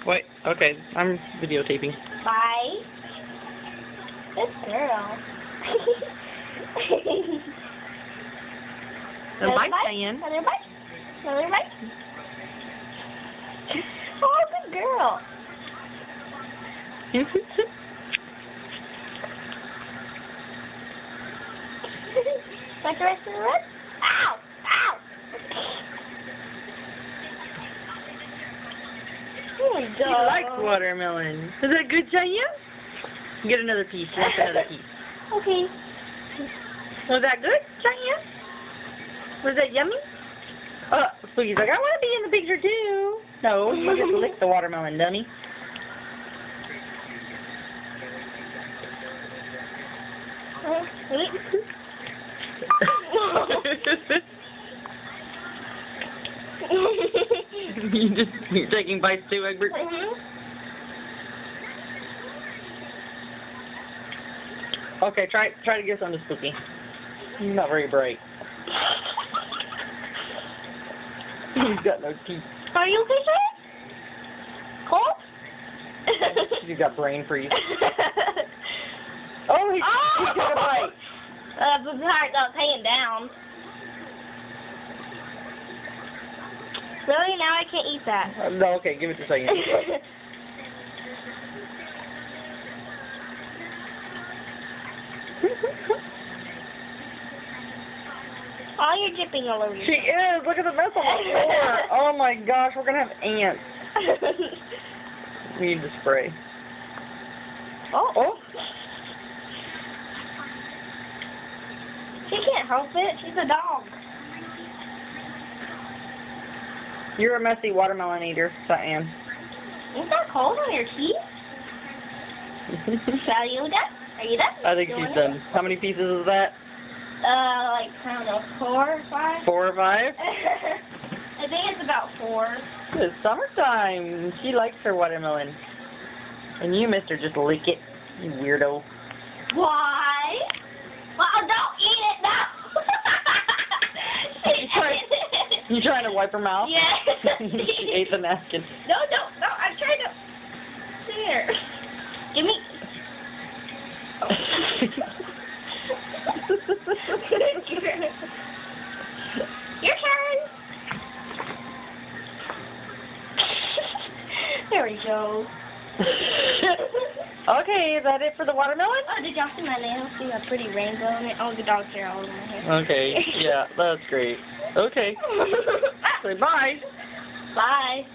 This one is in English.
Wait, okay, I'm videotaping. Bye. Good girl. Bye, Cheyenne. Another bite. Another bite. Oh, good girl. Like the rest of the rest? Ow! Ow! Oh my She god. likes watermelon. Is that good, Cheyenne? Get another piece. She wants another piece. Okay. Was that good, Cheyenne? Was that yummy? Spooky's like, I want to be in the picture too. No, you just lick the watermelon, dummy. You're taking bites too, Egbert? Okay, try to give some to Spooky. He's not very bright. He's got no teeth. Are you okay, sir? Cold? He's got brain freeze. Oh, he took a bite. That's hard. That was hanging down. Really? Now I can't eat that. No, okay, give it to Cheyenne. Oh, you're dripping all over She yourself. is. Look at the mess on the floor. Oh my gosh, we're gonna have ants. We need to spray. Oh. She can't help it. She's a dog. You're a messy watermelon eater, Cheyenne. Is that cold on your teeth? Are you done? Are you done? I think she's done. How many pieces is that? Like, I don't know, 4 or 5? 4 or 5? I think it's about 4. It's summertime. She likes her watermelon. And you, mister, just lick it, you weirdo. Why? Well, don't eat it, no! You trying to wipe her mouth? Yeah. She ate the napkin. No, I'm trying to... There. Give me... Your turn. There we go. Okay, is that it for the watermelon? Oh, did y'all see my nails? See that pretty rainbow in it? Oh, the dog's hair all over my hair. Okay, yeah, that's great. Okay. Say bye. Bye.